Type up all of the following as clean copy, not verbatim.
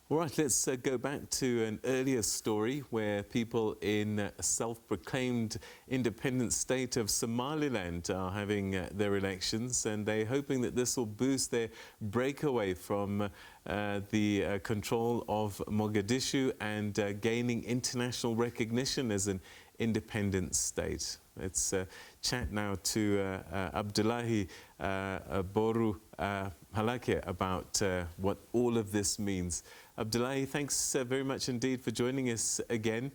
All right, let's go back to an earlier story where people in a self-proclaimed independent state of Somaliland are having their elections, and they're hoping that this will boost their breakaway from the control of Mogadishu and gaining international recognition as an independent state. Let's chat now to Abdullahi Boru Halakhe about what all of this means. Abdullahi, thanks very much indeed for joining us again.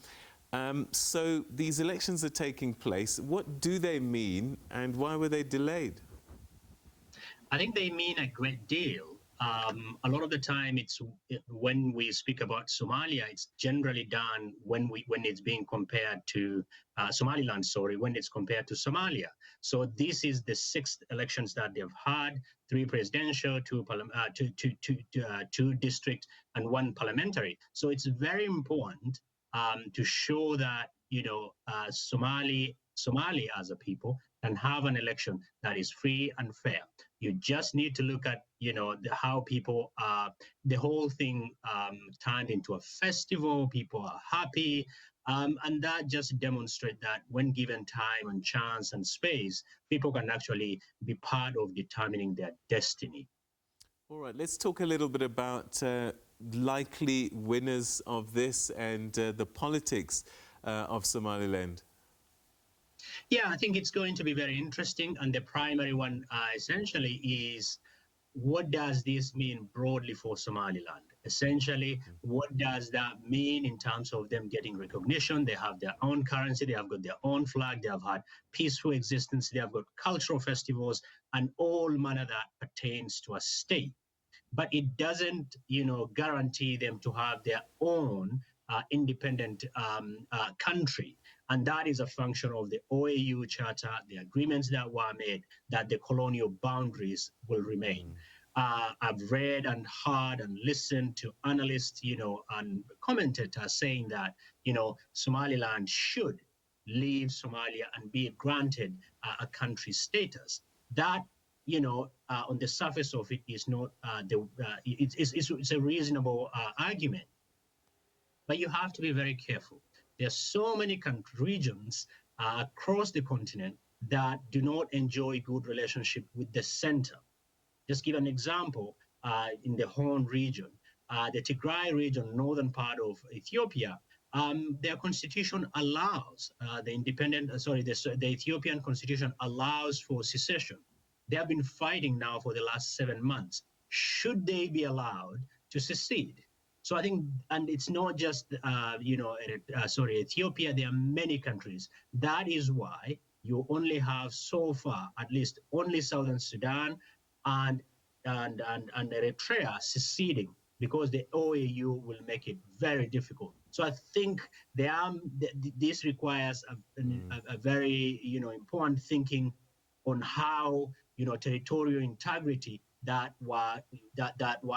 So these elections are taking place. What do they mean and why were they delayed? I think they mean a great deal. A lot of the time, when we speak about Somalia, it's generally done when it's being compared to Somaliland. Sorry, when it's compared to Somalia. So this is the sixth elections that they've had: 3 presidential, 2 district, and 1 parliamentary. So it's very important to show that Somalia as a people can have an election that is free and fair. You just need to look at, how people, the whole thing turned into a festival. People are happy. And that just demonstrates that when given time and chance and space, people can actually be part of determining their destiny. All right, let's talk a little bit about likely winners of this and the politics of Somaliland. Yeah, I think it's going to be very interesting. And the primary one essentially is, what does this mean broadly for Somaliland? Essentially, what does that mean in terms of them getting recognition? They have their own currency, they have got their own flag, they have had peaceful existence, they have got cultural festivals, and all manner that pertains to a state. But it doesn't, guarantee them to have their own independent country. And that is a function of the OAU Charter, the agreements that were made, that the colonial boundaries will remain. I've read and heard and listened to analysts, and commentators saying that, Somaliland should leave Somalia and be granted a country status. That, on the surface of it is not it's a reasonable argument. But you have to be very careful. There are so many regions across the continent that do not enjoy good relationship with the center. Just give an example, in the Horn region, the Tigray region, northern part of Ethiopia, their constitution allows the Ethiopian constitution allows for secession. They have been fighting now for the last 7 months. Should they be allowed to secede? So I think, and it's not just, Ethiopia, there are many countries. That is why you only have so far, at least only Southern Sudan and Eritrea seceding, because the OAU will make it very difficult. So I think this requires a very, important thinking on how, territorial integrity that were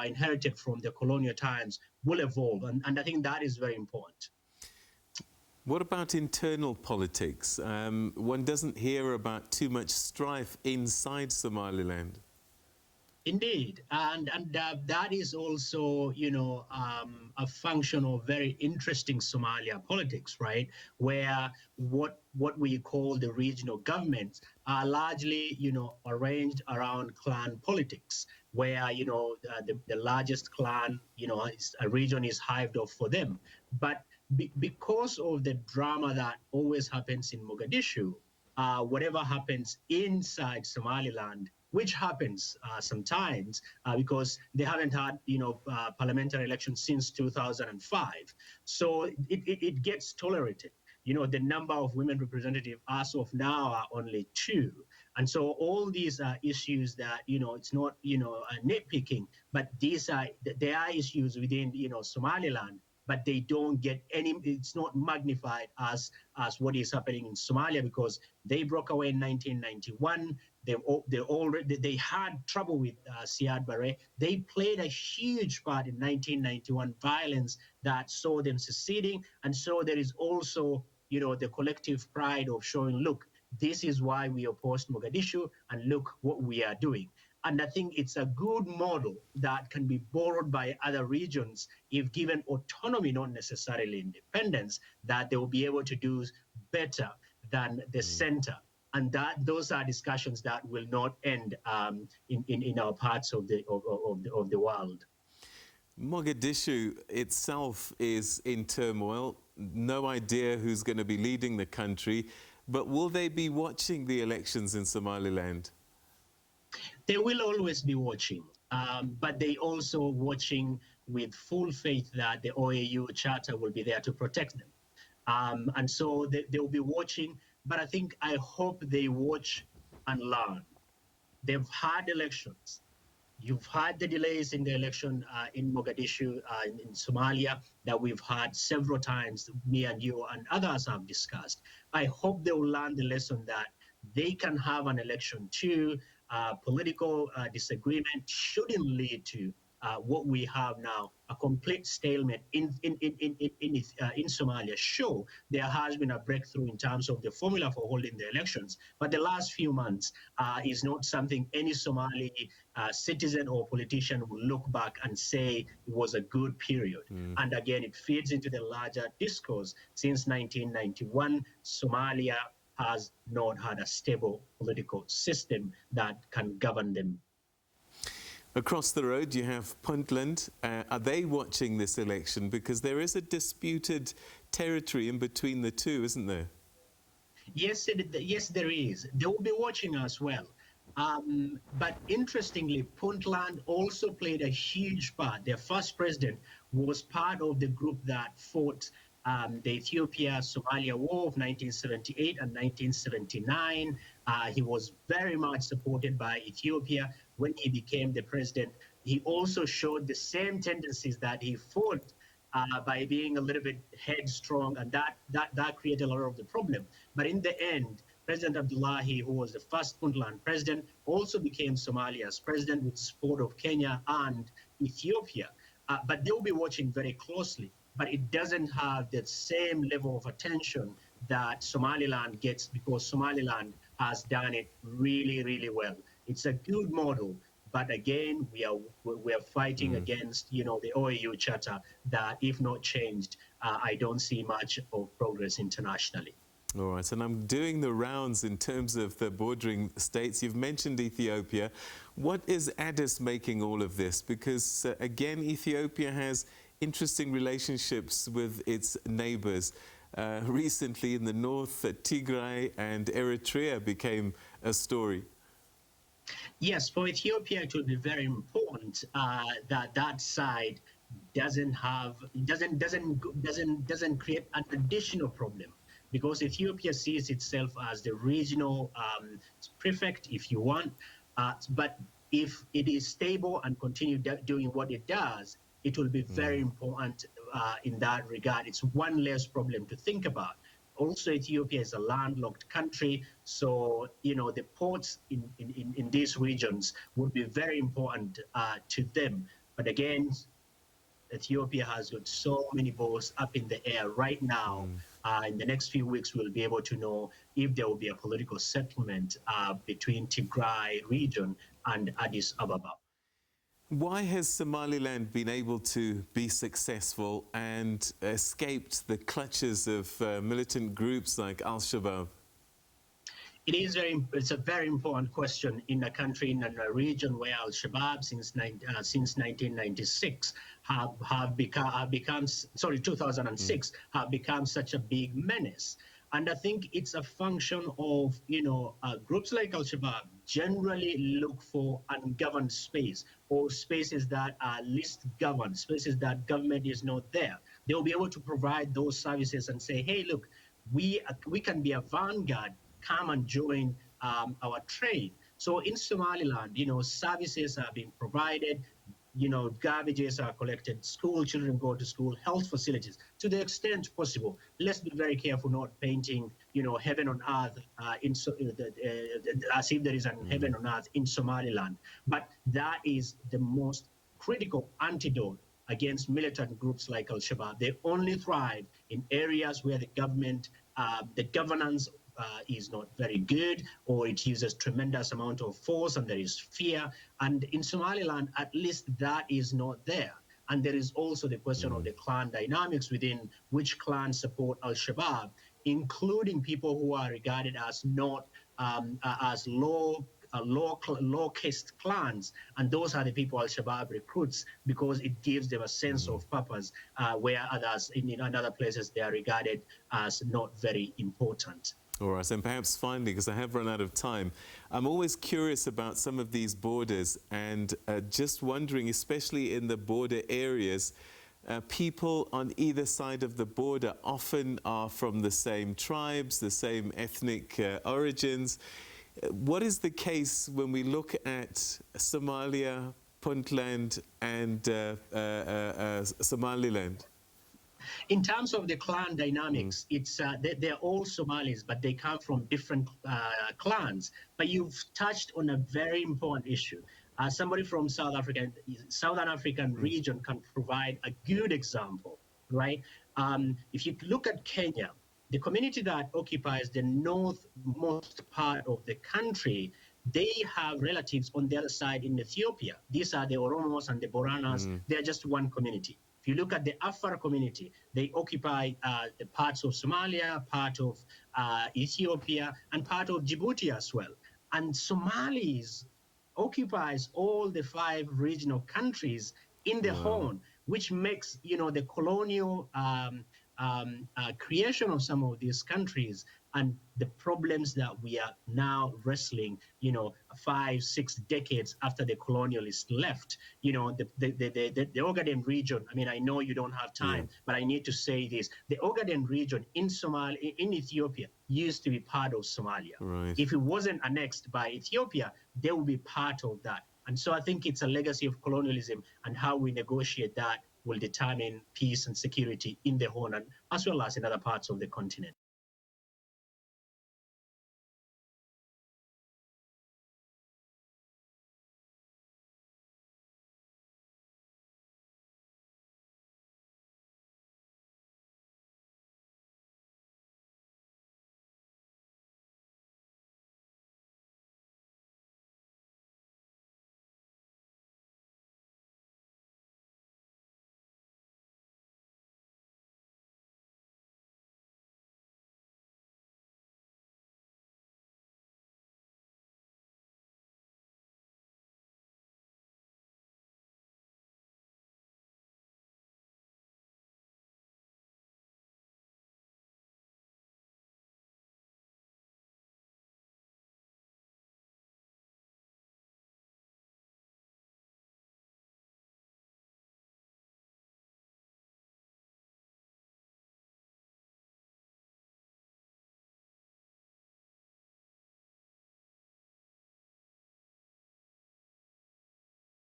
inherited from the colonial times will evolve. And I think that is very important. What about internal politics? One doesn't hear about too much strife inside Somaliland. Indeed, and that is also, a function of very interesting Somalia politics, right? Where what we call the regional governments are largely, arranged around clan politics, where the largest clan, a region is hived off for them. But because of the drama that always happens in Mogadishu, whatever happens inside Somaliland, which happens sometimes because they haven't had, parliamentary elections since 2005. So it gets tolerated. The number of women representatives as of now are only 2. And so all these are issues that, it's not, nitpicking, but there are issues within, Somaliland, but they don't get it's not magnified as what is happening in Somalia, because they broke away in 1991. They had trouble with Siad Barre. They played a huge part in 1991 violence that saw them seceding. And so there is also, the collective pride of showing, look, this is why we opposed Mogadishu, and look what we are doing. And I think it's a good model that can be borrowed by other regions if given autonomy, not necessarily independence, that they will be able to do better than the center. And that those are discussions that will not end in our parts of the world. Mogadishu itself is in turmoil. No idea who's going to be leading the country. But will they be watching the elections in Somaliland? They will always be watching, but they also watching with full faith that the OAU Charter will be there to protect them. And so they'll be watching, but I hope they watch and learn. They've had elections. You've had the delays in the election in Mogadishu, in Somalia, that we've had several times, me and you and others have discussed. I hope they will learn the lesson that they can have an election too. Political disagreement shouldn't lead to what we have now, a complete stalemate in Somalia. Sure, there has been a breakthrough in terms of the formula for holding the elections, but the last few months is not something any Somali citizen or politician will look back and say it was a good period. And again, it feeds into the larger discourse. Since 1991, Somalia has not had a stable political system that can govern them. Across the road, you have Puntland. Are they watching this election? Because there is a disputed territory in between the two, isn't there? Yes, yes, there is. They will be watching as well. But interestingly, Puntland also played a huge part. Their first president was part of the group that fought the Ethiopia-Somalia War of 1978 and 1979. He was very much supported by Ethiopia when he became the president. He also showed the same tendencies that he fought by being a little bit headstrong, and that created a lot of the problem. But in the end, President Abdullahi, who was the first Puntland president, also became Somalia's president with support of Kenya and Ethiopia. But they will be watching very closely. But it doesn't have the same level of attention that Somaliland gets, because Somaliland has done it really, really well. It's a good model. But again, we are fighting against, the OAU Charter that, if not changed, I don't see much of progress internationally. All right, and I'm doing the rounds in terms of the bordering states. You've mentioned Ethiopia. What is Addis making all of this? Because, again, Ethiopia has interesting relationships with its neighbors. Recently in the north, Tigray and Eritrea became a story. Yes, for Ethiopia, it will be very important that side doesn't create an additional problem, because Ethiopia sees itself as the regional prefect, if you want. But if it is stable and continue doing what it does, it will be very important in that regard. It's one less problem to think about. Also, Ethiopia is a landlocked country, so the ports in these regions would be very important to them. But again, Ethiopia has got so many balls up in the air right now. In the next few weeks, we'll be able to know if there will be a political settlement between Tigray region and Addis Ababa. Why has Somaliland been able to be successful and escaped the clutches of militant groups like Al-Shabaab? It's a very important question in a country, in a region where Al-Shabaab since 1996 have become 2006 have become such a big menace. And I think it's a function of, groups like Al-Shabaab generally look for ungoverned space, or spaces that are least governed, spaces that government is not there. They'll be able to provide those services and say, hey, look, we can be a vanguard, come and join our trade. So in Somaliland, services are being provided, garbages are collected, school children go to school, health facilities, to the extent possible. Let's be very careful not painting, heaven on earth as if there is an heaven on earth in Somaliland. But that is the most critical antidote against militant groups like Al-Shabaab. They only thrive in areas where the government, the governance is not very good, or it uses tremendous amount of force and there is fear. And in Somaliland, at least that is not there. And there is also the question of the clan dynamics within which clans support al-Shabaab, including people who are regarded as not as low caste clans, and those are the people al-Shabaab recruits because it gives them a sense of purpose, where others in other places they are regarded as not very important. All right, and perhaps finally, because I have run out of time, I'm always curious about some of these borders and just wondering, especially in the border areas, people on either side of the border often are from the same tribes, the same ethnic origins. What is the case when we look at Somalia, Puntland and Somaliland? In terms of the clan dynamics, it's they're all Somalis, but they come from different clans. But you've touched on a very important issue. Somebody from Southern African region can provide a good example, right? If you look at Kenya, the community that occupies the northmost part of the country, they have relatives on the other side in Ethiopia. These are the Oromos and the Boranas. They're just one community. If you look at the Afar community, they occupy the parts of Somalia, part of Ethiopia, and part of Djibouti as well. And Somalis occupies all the 5 regional countries in the Horn, which makes, the colonial creation of some of these countries and the problems that we are now wrestling, 5-6 decades after the colonialists left. The Ogaden region, I mean, I know you don't have time, but I need to say this. The Ogaden region in Ethiopia used to be part of Somalia. Right. If it wasn't annexed by Ethiopia, they would be part of that. And so I think it's a legacy of colonialism, and how we negotiate that will determine peace and security in the Horn, as well as in other parts of the continent.